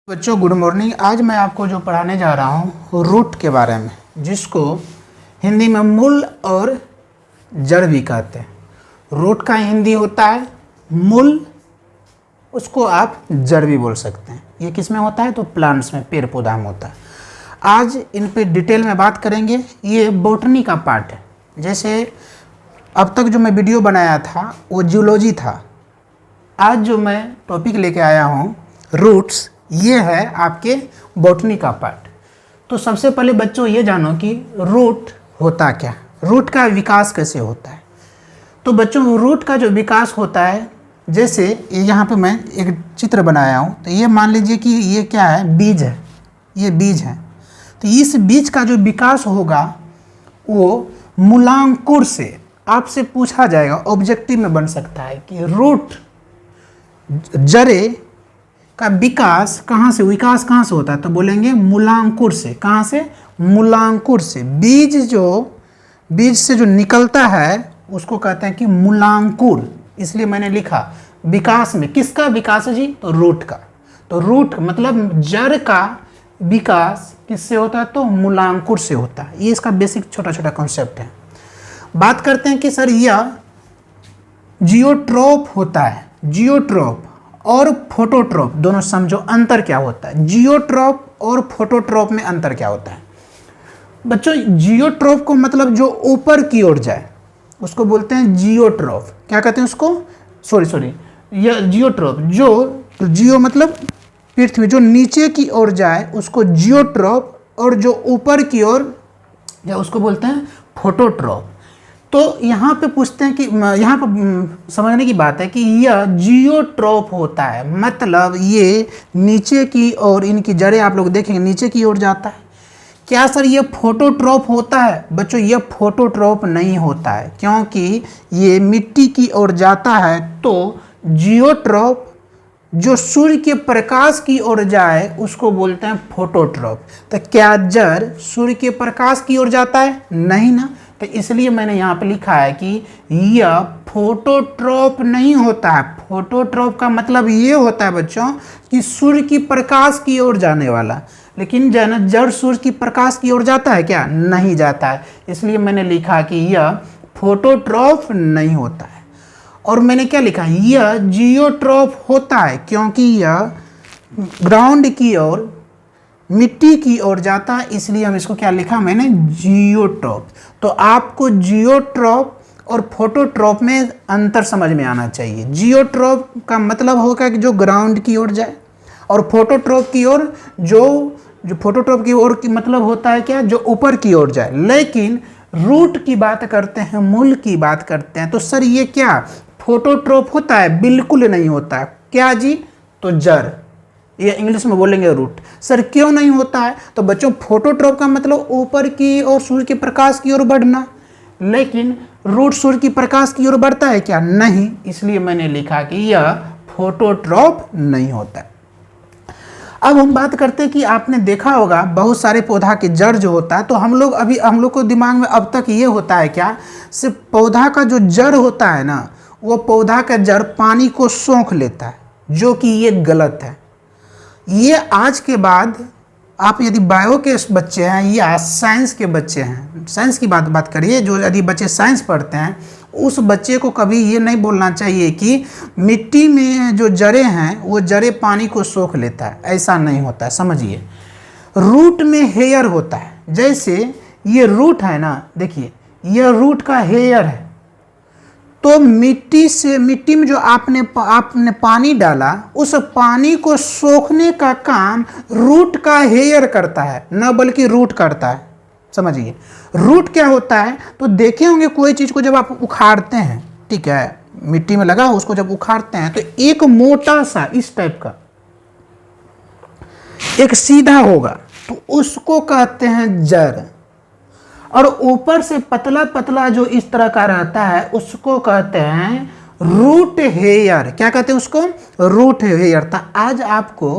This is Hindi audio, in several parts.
बच्चों गुड मॉर्निंग। आज मैं आपको जो पढ़ाने जा रहा हूँ रूट के बारे में, जिसको हिंदी में मूल और जड़ भी कहते हैं। रूट का हिंदी होता है मूल, उसको आप जड़ भी बोल सकते हैं। ये किस में होता है? तो प्लांट्स में, पेड़ पौधा में होता है। आज इन पे डिटेल में बात करेंगे। ये बॉटनी का पार्ट है। जैसे अब तक जो मैं वीडियो बनाया था वो जूलॉजी था। आज जो मैं टॉपिक लेके आया हूँ रूट्स, ये है आपके बॉटनी का पार्ट। तो सबसे पहले बच्चों ये जानो कि रूट होता क्या, रूट का विकास कैसे होता है। तो बच्चों रूट का जो विकास होता है, जैसे यहाँ पे मैं एक चित्र बनाया हूँ, तो ये मान लीजिए कि ये क्या है, बीज है, ये बीज है। तो इस बीज का जो विकास होगा वो मूलांकुर से आपसे पूछा जाएगा, ऑब्जेक्टिव में बन सकता है कि रूट जड़े का विकास कहाँ से होता है, तो बोलेंगे मूलांकुर से। कहाँ से? मूलांकुर से। बीज से जो निकलता है उसको कहते हैं कि मूलांकुर। इसलिए मैंने लिखा विकास में, किसका विकास है जी? तो रूट का। तो रूट मतलब जड़ का विकास किससे होता है? तो मूलांकुर से होता है। ये इसका बेसिक छोटा छोटा कॉन्सेप्ट है। बात करते हैं कि सर यह जियोट्रॉप होता है। जियोट्रॉप और फोटोट्रॉप दोनों समझो, अंतर क्या होता है। जियोट्रॉप और फोटोट्रॉप में अंतर क्या होता है बच्चों? जियोट्रॉप को मतलब जो ऊपर की ओर जाए उसको बोलते हैं जियोट्रॉप। क्या कहते हैं उसको? सॉरी यह जियोट्रॉप। जियो मतलब पृथ्वी, जो नीचे की ओर जाए उसको जियोट्रॉप, और जो ऊपर की ओर या उसको बोलते हैं फोटोट्रॉप। तो यहाँ पे पूछते हैं कि यहाँ पर समझने की बात है कि यह जियोट्रॉप होता है, मतलब ये नीचे की ओर, इनकी जड़ें आप लोग देखेंगे नीचे की ओर जाता है। क्या सर ये फोटोट्रॉप होता है? बच्चों ये फोटोट्रॉप नहीं होता है, क्योंकि ये मिट्टी की ओर जाता है। तो जियोट्रॉप जो सूर्य के प्रकाश की ओर जाए उसको बोलते हैं फोटोट्रॉप। तो क्या जड़ सूर्य के प्रकाश की ओर जाता है? नहीं ना। तो इसलिए मैंने यहाँ पे लिखा है कि यह फोटोट्रॉप नहीं होता है। फोटोट्रॉप का मतलब ये होता है बच्चों कि सूर्य की प्रकाश की ओर जाने वाला। लेकिन जड़ सूर्य की प्रकाश की ओर जाता है क्या? नहीं जाता है। इसलिए मैंने लिखा कि यह फोटोट्रॉप नहीं होता है। और मैंने क्या लिखा? यह जियोट्रॉप होता है, क्योंकि यह ग्राउंड की ओर, मिट्टी की ओर जाता है। इसलिए हम इसको क्या लिखा मैंने? जियोट्रॉप। तो आपको जियोट्रॉप और फोटोट्रॉप में अंतर समझ में आना चाहिए। जियोट्रॉप का मतलब होगा कि जो ग्राउंड की ओर जाए, और फोटोट्रॉप की ओर जो फोटोट्रॉप की ओर की मतलब होता है क्या? जो ऊपर की ओर जाए। लेकिन रूट की बात करते हैं, मूल की बात करते हैं, तो सर ये क्या फोटोट्रॉप होता है? बिल्कुल नहीं होता है। क्या जी? तो जड़, ये इंग्लिश में बोलेंगे रूट। सर क्यों नहीं होता है? तो बच्चों फोटोट्रॉप का मतलब ऊपर की और सूर्य के प्रकाश की ओर बढ़ना, लेकिन रूट सूर्य की प्रकाश की ओर बढ़ता है क्या? नहीं। इसलिए मैंने लिखा कि यह फोटोट्रॉप नहीं होता है। अब हम बात करते हैं कि आपने देखा होगा बहुत सारे पौधा के जड़ जो होता है, तो हम लोग को दिमाग में अब तक ये होता है क्या, सिर्फ पौधा का जो जड़ होता है ना, वो पौधा का जड़ पानी को सोख लेता है, जो कि ये गलत है। ये आज के बाद आप यदि बायो के बच्चे हैं या साइंस के बच्चे हैं, साइंस की बात करिए, जो यदि बच्चे साइंस पढ़ते हैं, उस बच्चे को कभी ये नहीं बोलना चाहिए कि मिट्टी में जो जड़ें हैं वो जड़ें पानी को सोख लेता है। ऐसा नहीं होता है, समझिए। रूट में हेयर होता है। जैसे ये रूट है ना, देखिए यह रूट का हेयर है। तो मिट्टी में जो आपने पानी डाला, उस पानी को सोखने का काम रूट का हेयर करता है, न बल्कि रूट करता है। समझिए रूट क्या होता है? तो देखे होंगे कोई चीज़ को जब आप उखाड़ते हैं, ठीक है, मिट्टी में लगा उसको जब उखाड़ते हैं तो एक मोटा सा इस टाइप का एक सीधा होगा, तो उसको कहते हैं जड़। और ऊपर से पतला पतला जो इस तरह का रहता है उसको कहते हैं रूट हेयर। क्या कहते हैं उसको? Root hair. था आज आपको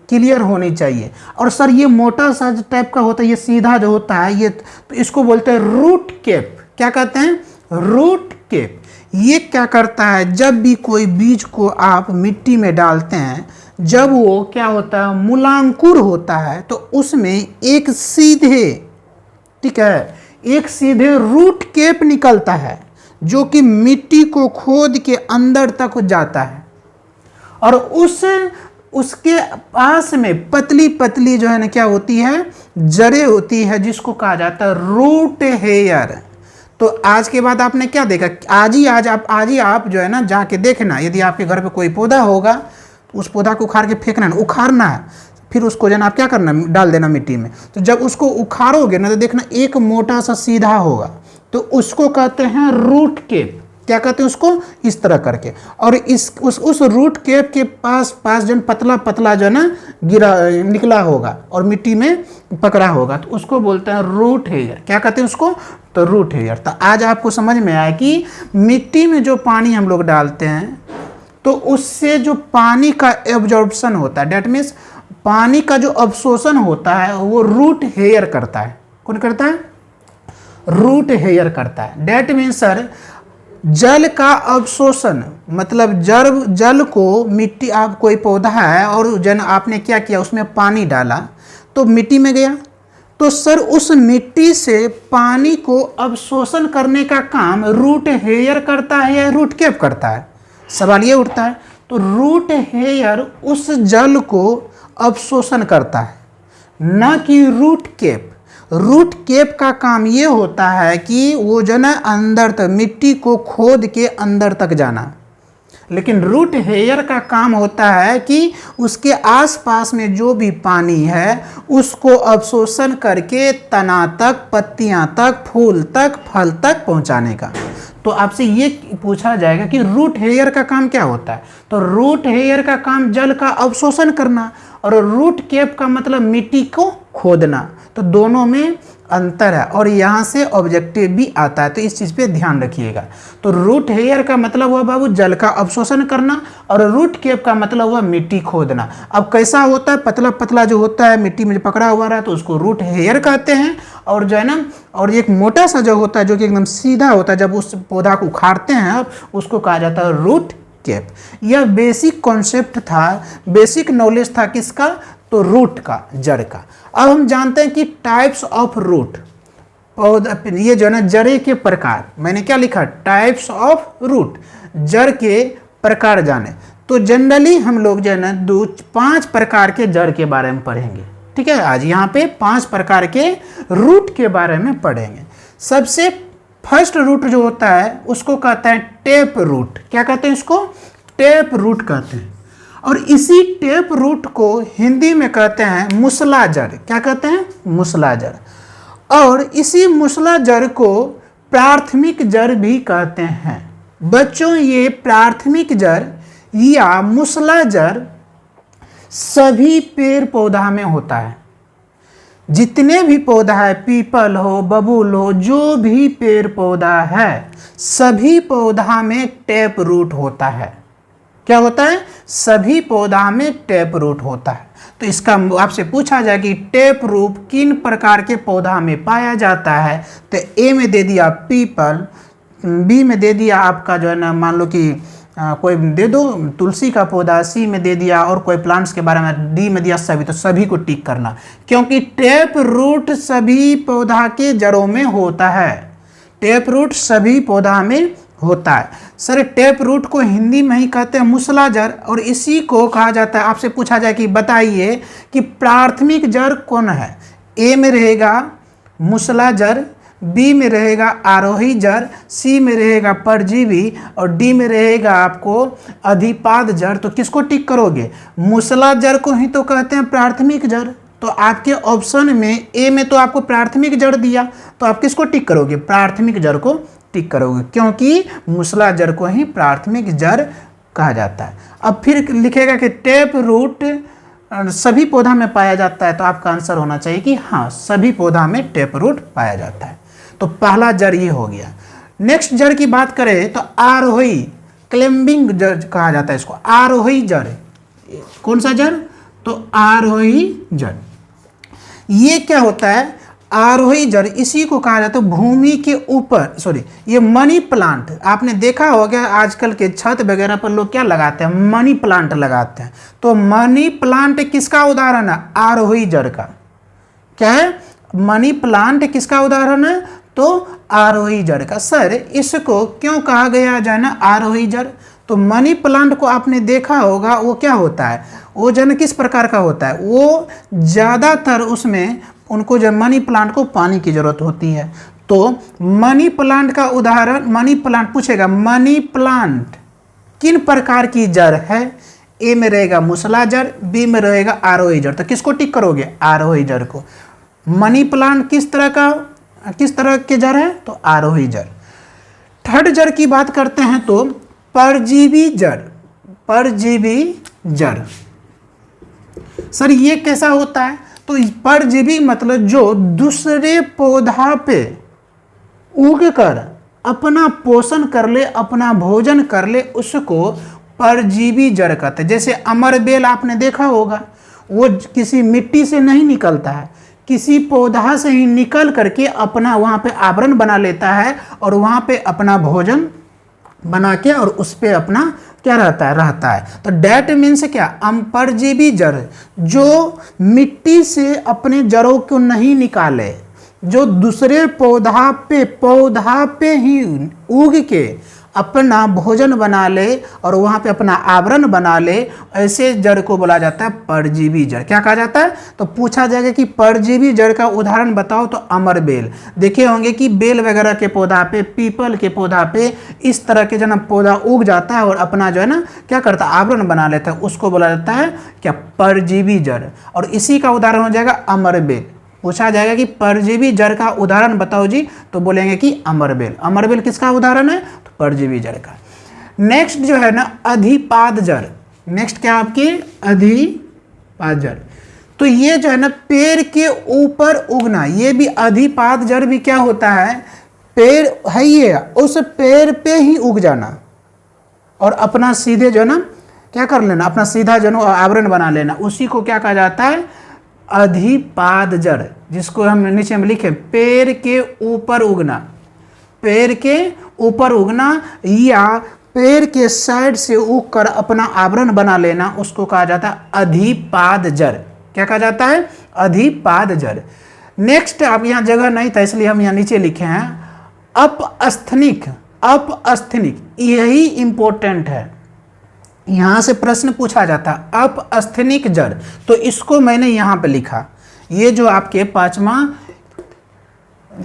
क्लियर होनी चाहिए। और सर ये मोटा सा टाइप का होता है, ये सीधा जो होता है, ये तो इसको बोलते हैं रूट कैप। क्या कहते हैं? Root cap. ये क्या करता है? जब भी कोई बीज को आप मिट्टी में डालते हैं, जब वो क्या होता है, मूलांकुर होता है, तो उसमें एक सीधे, ठीक है, एक सीधे रूट केप निकलता है जो कि मिट्टी को खोद के अंदर तक जाता है, और उसके पास में पतली पतली जो है ना क्या होती है, जड़ें होती है, जिसको कहा जाता है रूट हेयर। तो आज के बाद आपने क्या देखा, आज ही आप जो है ना जाके देखना, यदि आपके घर पे कोई पौधा होगा तो उस पौधा को उखाड़ के फेंकना है, उखाड़ना है, फिर उसको जो है ना आप क्या करना, डाल देना मिट्टी में। तो जब उसको उखाड़ोगे ना तो देखना एक मोटा सा सीधा होगा, तो उसको कहते हैं रूट केप। क्या कहते हैं उसको, इस तरह करके। और उस रूट केप के पास जो पतला पतला जो है ना निकला होगा और मिट्टी में पकड़ा होगा, तो उसको बोलते हैं रूट हेयर। क्या कहते हैं उसको, तो रूट हेयर। तो आज आपको समझ में आया कि मिट्टी में जो पानी हम लोग डालते हैं तो उससे जो पानी का एब्जॉर्प्शन होता है, डेट मीन्स पानी का जो अवशोषण होता है वो रूट हेयर करता है। कौन करता है, रूट हेयर करता है। डेट मीन्स सर जल का अवशोषण, मतलब जल को मिट्टी, आप कोई पौधा है और जन आपने क्या किया, उसमें पानी डाला तो मिट्टी में गया, तो सर उस मिट्टी से पानी को अवशोषण करने का काम रूट हेयर करता है या रूट केप करता है, सवाल ये उठता है। तो रूट हेयर उस जल को अवशोषण करता है, न कि रूट केप। रूट केप का काम ये होता है कि वो जो ना अंदर तक मिट्टी को खोद के अंदर तक जाना, लेकिन रूट हेयर का काम होता है कि उसके आसपास में जो भी पानी है उसको अवशोषण करके तना तक, पत्तियां तक, फूल तक, फल तक पहुंचाने का। तो आपसे ये पूछा जाएगा कि रूट हेयर का काम क्या होता है, तो रूट हेयर का काम जल का अवशोषण करना, और रूट केप का मतलब मिट्टी को खोदना। तो दोनों में अंतर है, और यहाँ से ऑब्जेक्टिव भी आता है, तो इस चीज़ पे ध्यान रखिएगा। तो रूट हेयर का मतलब हुआ बाबू जल का अवशोषण करना, और रूट केप का मतलब हुआ मिट्टी खोदना। अब कैसा होता है, पतला पतला जो होता है मिट्टी में जो पकड़ा हुआ रहा, तो उसको रूट हेयर कहते हैं। और जो है ना, और एक मोटा सा जो होता है जो कि एकदम सीधा होता है, जब उस पौधा को उखाड़ते हैं आप, उसको कहा जाता है रूट केप। यह बेसिक कॉन्सेप्ट था, बेसिक नॉलेज था किसका, तो रूट का, जड़ का। अब हम जानते हैं कि टाइप्स ऑफ रूट, पौधा, ये जो है ना जड़े के प्रकार, मैंने क्या लिखा, टाइप्स ऑफ रूट, जड़ के प्रकार जाने। तो जनरली हम लोग जो है ना 5 प्रकार के जड़ के बारे में पढ़ेंगे, ठीक है। आज यहाँ पे 5 प्रकार के रूट के बारे में पढ़ेंगे। सबसे फर्स्ट रूट जो होता है उसको कहते हैं टेप रूट। क्या कहते हैं इसको, टेप रूट कहते हैं। और इसी टेप रूट को हिंदी में कहते हैं मुसला जड़। क्या कहते हैं, मुसला जड़। और इसी मुसला जड़ को प्राथमिक जड़ भी कहते हैं। बच्चों ये प्राथमिक जड़ या मुसला जड़ सभी पेड़ पौधा में होता है। जितने भी पौधा है, पीपल हो, बबूल हो, जो भी पेड़ पौधा है, सभी पौधा में टेप रूट होता है। क्या होता है, सभी पौधा में टेप रूट होता है। तो इसका आपसे पूछा जाए कि टेप रूट किन प्रकार के पौधा में पाया जाता है, तो ए में दे दिया पीपल, बी में दे दिया आपका जो है ना, मान लो कि कोई दे दो तुलसी का पौधा, सी में दे दिया, और कोई प्लांट्स के बारे में डी में दिया सभी। तो सभी को टिक करना, क्योंकि टेप रूट सभी पौधा के जड़ों में होता है। टेप रूट सभी पौधा में होता है। सर टेप रूट को हिंदी में ही कहते हैं मुसला जड़, और इसी को कहा जाता है। आपसे पूछा जाए कि बताइए कि प्राथमिक जड़ कौन है, ए में रहेगा मुसला जड़, बी में रहेगा आरोही जड़, सी में रहेगा परजीवी, और डी में रहेगा आपको अधिपाद जड़। तो किसको टिक करोगे, मुसला जड़ को ही तो कहते हैं प्राथमिक जड़। तो आपके ऑप्शन में ए में तो आपको प्राथमिक जड़ दिया, तो आप किसको टिक करोगे, प्राथमिक जड़ को टिक करोगे, क्योंकि मुसला जड़ को ही प्राथमिक जड़ कहा जाता है। अब फिर लिखेगा कि टेप रूट सभी पौधा में पाया जाता है, तो आपका आंसर होना चाहिए कि हाँ, सभी पौधा में टेप रूट पाया जाता है। तो पहला जड़ ये हो गया। नेक्स्ट जड़ की बात करें तो आरोही, क्लाइंबिंग जड़ कहा जाता है इसको, आरोही जड़। कौन सा जड़, तो आरोही जड़। ये क्या होता है, आरोही जड़, इसी को कहा जाता है भूमि के ऊपर, सॉरी ये मनी प्लांट, आपने देखा होगा आजकल के छत वगैरह पर लोग क्या लगाते हैं, मनी प्लांट लगाते हैं। तो मनी प्लांट किसका उदाहरण है, आरोही जड़ का। क्या है, मनी प्लांट किसका उदाहरण है, तो आरोही जड़ का। सर इसको क्यों कहा गया जाए ना आरोही जड़, तो मनी प्लांट को आपने देखा होगा वो क्या होता है, वो जन किस प्रकार का होता है, वो ज़्यादातर उसमें उनको जब मनी प्लांट को पानी की ज़रूरत होती है। तो मनी प्लांट का उदाहरण, मनी प्लांट पूछेगा मनी प्लांट किन प्रकार की जड़ है, ए में रहेगा मूसला जड़, बी में रहेगा आरोही जड़। तो किसको टिक करोगे, आरोही जड़ को। मनी प्लांट किस तरह के जड़ है, तो आरोही जड़। थर्ड जड़ की बात करते हैं तो परजीवी जड़, परजीवी जड़। सर ये कैसा होता है, तो परजीवी मतलब जो दूसरे पौधा पे उग कर अपना पोषण कर ले, अपना भोजन कर ले, उसको परजीवी जड़ कहते हैं। जैसे अमरबेल आपने देखा होगा, वो किसी मिट्टी से नहीं निकलता है, किसी पौधा से ही निकल करके अपना वहाँ पे आवरण बना लेता है और वहाँ पे अपना भोजन बना के और उस पे अपना क्या रहता है। तो डैट मीन्स क्या, परजीवी जड़, जो मिट्टी से अपने जड़ों को नहीं निकाले, जो दूसरे पौधा पे ही उग के अपना भोजन बना ले और वहाँ पे अपना आवरण बना ले, ऐसे जड़ को बोला जाता है परजीवी जड़। क्या कहा जाता है, तो पूछा जाएगा कि परजीवी जड़ का उदाहरण बताओ, तो अमरबेल। देखे होंगे कि बेल वगैरह के पौधा पे, पीपल के पौधा पे इस तरह के जो ना पौधा उग जाता है और अपना जो है ना क्या करता है, आवरण बना लेता है, उसको बोला जाता है क्या, परजीवी जड़। और इसी का उदाहरण हो जाएगा अमरबेल। पूछा जाएगा कि परजीवी जड़ का उदाहरण बताओ जी, तो बोलेंगे कि अमरबेल। अमरबेल किसका उदाहरण है, तो परजीवी जड़ का। नेक्स्ट जो है ना अधिपाद जड़। नेक्स्ट क्या आपकी, अधिपाद जड़। तो ये जो है ना पेड़ के ऊपर उगना, ये भी अधिपाद जड़ भी क्या होता है, पेड़ है ये, उस पेड़ पे ही उग जाना और अपना सीधे जो है ना क्या कर लेना, अपना सीधा जो है आवरण बना लेना, उसी को क्या कहा जाता है, अधिपाद जड़। जिसको हम नीचे में लिखे पेड़ के ऊपर उगना, पेड़ के ऊपर उगना या पेड़ के साइड से उग कर अपना आवरण बना लेना, उसको कहा जाता है अधिपाद जड़। क्या कहा जाता है, अधिपाद जड़। नेक्स्ट, अब यहाँ जगह नहीं था इसलिए हम यहाँ नीचे लिखे हैं अपस्थनिक। अपस्थनिक यही इंपॉर्टेंट है, यहाँ से प्रश्न पूछा जाता है अपस्थनिक जड़। तो इसको मैंने यहाँ पे लिखा, ये जो आपके पांचवा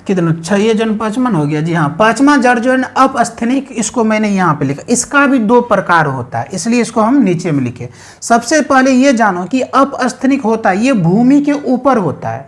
कितना, अच्छा ये जन पांचवा हो गया जी, हाँ पांचवा जड़ जो है ना अपस्थनिक, इसको मैंने यहाँ पे लिखा। इसका भी दो प्रकार होता है, इसलिए इसको हम नीचे में लिखे। सबसे पहले ये जानो कि अपस्थनिक होता है, ये भूमि के ऊपर होता है।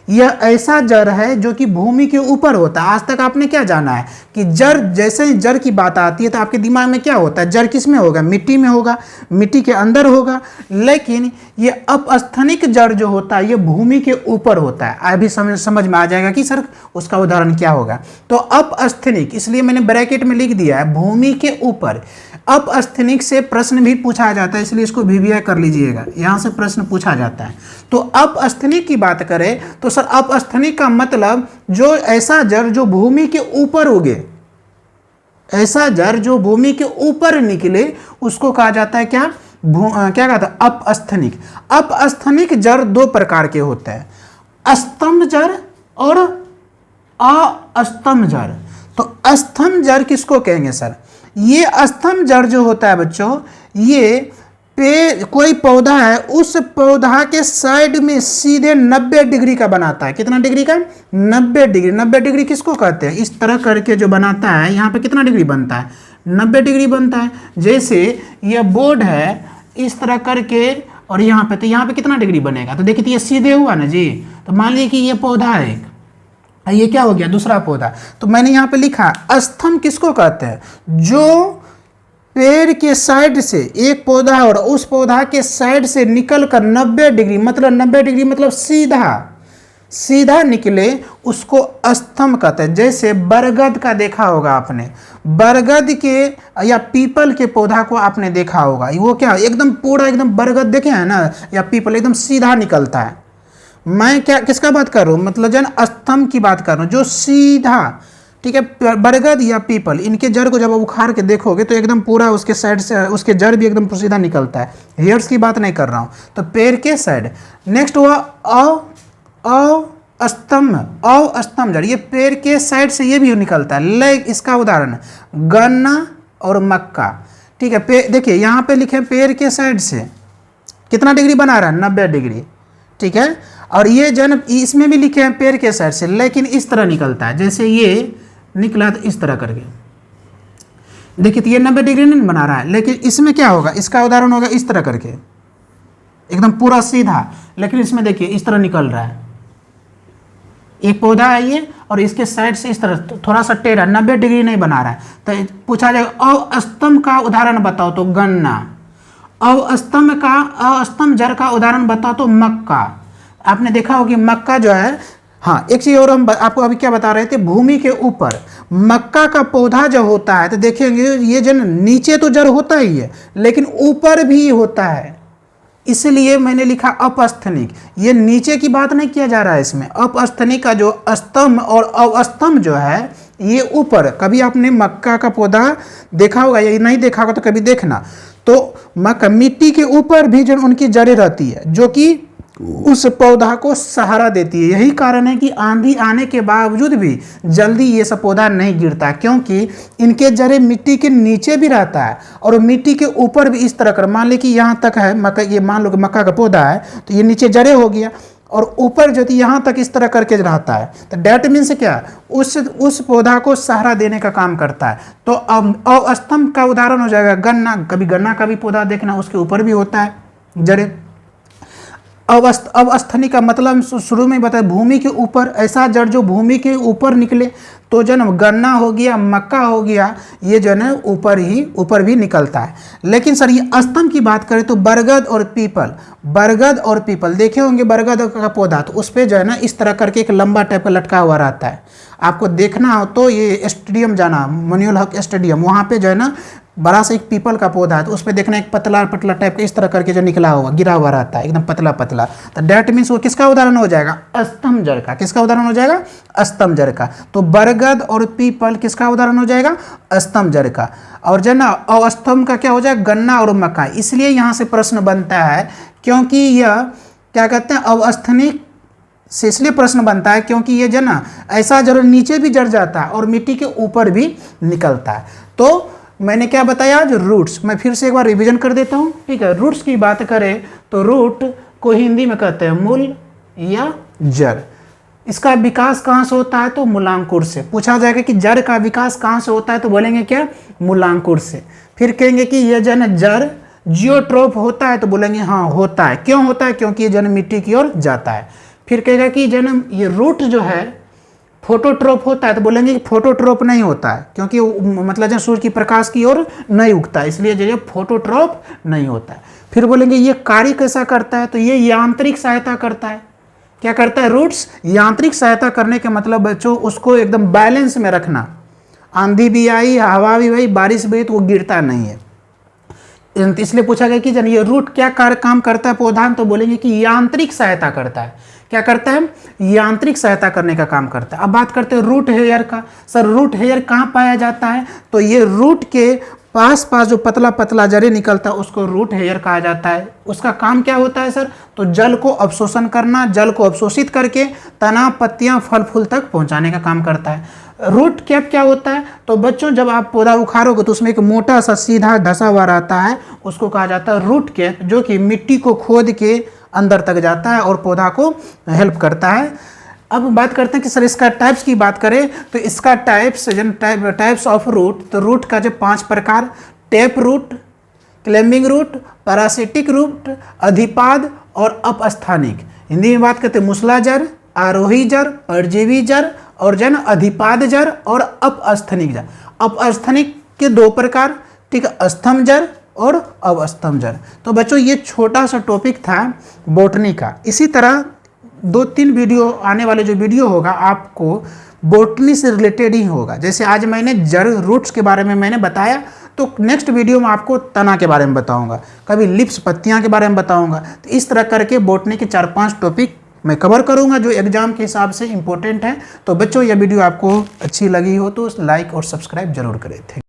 यह ऐसा जड़ है जो कि भूमि के ऊपर होता है। आज तक आपने क्या जाना है कि जड़, जैसे ही जड़ की बात आती है तो आपके दिमाग में क्या होता है, जड़ किस में होगा, मिट्टी में होगा, मिट्टी के अंदर होगा। लेकिन ये अपस्थनिक जड़ जो होता है ये भूमि के ऊपर होता है। अभी समझ में आ जाएगा कि सर उसका उदाहरण क्या होगा। तो अपस्थनिक इसलिए मैंने ब्रैकेट में लिख दिया है भूमि के ऊपर। अपस्थनिक से प्रश्न भी पूछा जाता है, इसलिए इसको VVI कर लीजिएगा, यहाँ से प्रश्न पूछा जाता है। तो अपस्थनिक की बात करें तो सर अपस्थनिक का मतलब जो ऐसा जड़ जो भूमि के ऊपर उगे, ऐसा जड़ जो भूमि के ऊपर निकले, उसको कहा जाता है क्या, क्या कहता है, अपस्थनिक। अपस्थनिक जड़ दो प्रकार के होते हैं, स्तंभ जड़ और अस्तंभ जड़। तो स्तंभ जड़ किसको कहेंगे सर, ये स्तंभ जड़ जो होता है बच्चों, ये कोई पौधा है, उस पौधा के साइड में सीधे 90 डिग्री का बनाता है। कितना डिग्री का, 90 डिग्री। 90 डिग्री किसको कहते हैं, इस तरह करके जो बनाता है, यहाँ पे कितना डिग्री बनता है, 90 डिग्री बनता है। जैसे ये बोर्ड है, इस तरह करके और यहाँ पे, तो यहाँ पे कितना डिग्री बनेगा, तो देखिए ये सीधे हुआ ना जी। तो मान लीजिए कि ये पौधा है एक, ये क्या हो गया, दूसरा पौधा। तो मैंने यहाँ पे लिखा स्तंभ किसको कहते हैं, जो पेड़ के साइड से एक पौधा और उस पौधा के साइड से निकलकर 90 डिग्री, मतलब 90 डिग्री मतलब सीधा निकले, उसको स्तंभ कहते हैं। जैसे बरगद का देखा होगा आपने, बरगद के या पीपल के पौधा को आपने देखा होगा, वो क्या एकदम पूरा एकदम बरगद देखे हैं ना, या पीपल एकदम सीधा निकलता है। मैं क्या किसका बात कर रहा हूँ, मतलब जन स्तंभ की बात कर रहा हूँ जो सीधा, ठीक है। बरगद या पीपल, इनके जड़ को जब आप उखाड़ के देखोगे तो एकदम पूरा उसके साइड से उसके जड़ भी एकदम सीधा निकलता है। हेयर्स की बात नहीं कर रहा हूँ, तो पेड़ के साइड। नेक्स्ट हुआ अस्तंभ जड़, ये पेड़ के साइड से ये भी निकलता है। लाइक इसका उदाहरण गन्ना और मक्का, ठीक है। देखिए यहाँ पे लिखे पेड़ के साइड से कितना डिग्री बना रहा है, 90 डिग्री, ठीक है। और ये जन इसमें भी लिखे हैं पेड़ के साइड से, लेकिन इस तरह निकलता है, जैसे ये निकला तो इस तरह करके, देखिए तो ये 90 डिग्री नहीं बना रहा है, लेकिन इसमें क्या होगा, इसका उदाहरण होगा इस तरह करके एकदम पूरा सीधा, लेकिन इसमें देखिए इस तरह निकल रहा है। एक पौधा है ये और इसके साइड से इस तरह थोड़ा सा टेढ़ा, 90 डिग्री नहीं बना रहा है। तो पूछा जाएगा अस्तंभ का उदाहरण बताओ, तो गन्ना। अस्तंभ जड़ का उदाहरण बताओ, तो मक्का। आपने देखा होगा कि मक्का जो है, हाँ एक चीज़ और हम आपको अभी क्या बता रहे थे, भूमि के ऊपर मक्का का पौधा जो होता है तो देखेंगे ये जो नीचे तो जड़ होता ही है, लेकिन ऊपर भी होता है। इसलिए मैंने लिखा अपस्थनिक, ये नीचे की बात नहीं किया जा रहा है इसमें। अपस्थनिक का जो स्तंभ और अवस्तंभ जो है ये ऊपर। कभी आपने मक्का का पौधा देखा होगा या नहीं देखा होगा तो कभी देखना, तो मक्का मिट्टी के ऊपर भी जो उनकी जड़ें रहती है जो कि उस पौधा को सहारा देती है। यही कारण है कि आंधी आने के बावजूद भी जल्दी ये सब पौधा नहीं गिरता, क्योंकि इनके जड़ें मिट्टी के नीचे भी रहता है और मिट्टी के ऊपर भी इस तरह कर, मान ले कि यहाँ तक है मक्का, ये मान लो कि मक्का का पौधा है तो ये नीचे जड़ें हो गया और ऊपर जो यहाँ तक इस तरह करके रहता है, तो डैट मीन्स क्या, उस पौधा को सहारा देने का काम करता है। तो अवस्तंभ का उदाहरण हो जाएगा गन्ना। कभी गन्ना का भी पौधा देखना, उसके ऊपर भी होता है जड़ें। अवस्थनिक का मतलब शुरू में बताया भूमि के ऊपर, ऐसा जड़ जो भूमि के ऊपर निकले, तो जो है गन्ना हो गया, मक्का हो गया, ये जो है ऊपर भी निकलता है। लेकिन सर ये स्तंभ की बात करें तो बरगद और पीपल देखे होंगे, बरगद का पौधा, तो उस पर जो है ना इस तरह करके एक लंबा टाइप का लटका हुआ रहता है। आपको देखना हो तो ये स्टेडियम जाना, मनियुल हक स्टेडियम, वहाँ पे जो है ना बड़ा सा एक पीपल का पौधा है, तो उस पर देखना एक पतला पतला टाइप का इस तरह करके जो निकला हुआ गिरा हुआ रहता है, एकदम पतला पतला। तो डेट मीन्स वो किसका उदाहरण हो जाएगा, स्तंभ जड़ का। किसका उदाहरण हो जाएगा, स्तंभ जड़ का। तो बरगद और पीपल किसका उदाहरण हो जाएगा, स्तंभ जड़ का। और जो ना अस्तंभ का क्या हो जाएगा, गन्ना और मक्का। इसलिए यहाँ से प्रश्न बनता है क्योंकि यह क्या कहते हैं, अवस्थनिक से इसलिए प्रश्न बनता है क्योंकि ये जो ना ऐसा जड़ नीचे भी जड़ जाता है और मिट्टी के ऊपर भी निकलता है। तो मैंने क्या बताया आज, रूट्स। मैं फिर से एक बार रिवीजन कर देता हूँ, ठीक है। रूट्स की बात करें तो रूट को हिंदी में कहते हैं मूल या जड़। इसका विकास कहाँ से होता है, तो मूलांकुर से। पूछा जाएगा कि जड़ का विकास कहाँ से होता है, तो बोलेंगे क्या, मूलांकुर से। फिर कहेंगे कि यह जन जड़ जियोट्रोप होता है, तो बोलेंगे हाँ होता है। क्यों होता है, क्योंकि ये जन मिट्टी की ओर जाता है। फिर कहेगा कि जन ये रूट जो है फोटोट्रोप होता है, तो बोलेंगे कि फोटोट्रोप नहीं होता है, क्योंकि मतलब जब सूर्य की प्रकाश की ओर नहीं उगता है, इसलिए जो फोटोट्रोप नहीं होता है। फिर बोलेंगे ये कार्य कैसा करता है, तो ये यांत्रिक सहायता करता है। क्या करता है, रूट्स यांत्रिक सहायता करने के मतलब बच्चों उसको एकदम बैलेंस में रखना। आंधी भी आई, हवा भी आई, बारिश भी, तो वो गिरता नहीं है। इसलिए पूछा गया कि जन ये रूट क्या काम करता है पौधा, तो बोलेंगे कि यांत्रिक सहायता करता है। क्या करता है, यांत्रिक सहायता करने का काम करता है। अब बात करते हैं रूट हेयर का। सर रूट हेयर कहाँ पाया जाता है, तो ये रूट के पास जो पतला पतला जड़ें निकलता है उसको रूट हेयर कहा जाता है। उसका काम क्या होता है सर, तो जल को अवशोषण करना, जल को अवशोषित करके तना, पत्तियां, फल फूल तक पहुंचाने का काम करता है। रूट कैप क्या होता है, तो बच्चों जब आप पौधा उखाड़ोगे तो उसमें एक मोटा सा सीधा धसा हुआ रहता है, उसको कहा जाता है रूट कैप, जो कि मिट्टी को खोद के अंदर तक जाता है और पौधा को हेल्प करता है। अब बात करते हैं कि सर इसका टाइप्स की बात करें तो इसका टाइप्स ऑफ रूट, तो रूट का जो 5 प्रकार, tap root, climbing root, parasitic root, अधिपाद और अपस्थानिक। हिंदी में बात करते हैं मूसला जड़, आरोही जड़, परजीवी जड़ और जन अधिपाद जड़ और अपस्थनिक जड़। अपस्थनिक के 2 प्रकार, ठीक है, स्तंभ जड़ और अवस्तंभ जड़। तो बच्चों ये छोटा सा टॉपिक था बोटनी का। इसी तरह 2-3 वीडियो आने वाले जो वीडियो होगा आपको बोटनी से रिलेटेड ही होगा। जैसे आज मैंने जड़ रूट्स के बारे में मैंने बताया, तो नेक्स्ट वीडियो में आपको तना के बारे में बताऊंगा, कभी लिप्स पत्तियां के बारे में बताऊंगा। तो इस तरह करके बोटनी के 4-5 टॉपिक मैं कवर करूंगा जो एग्जाम के हिसाब से इंपॉर्टेंट है। तो बच्चों, यह वीडियो आपको अच्छी लगी हो तो लाइक और सब्सक्राइब जरूर करें।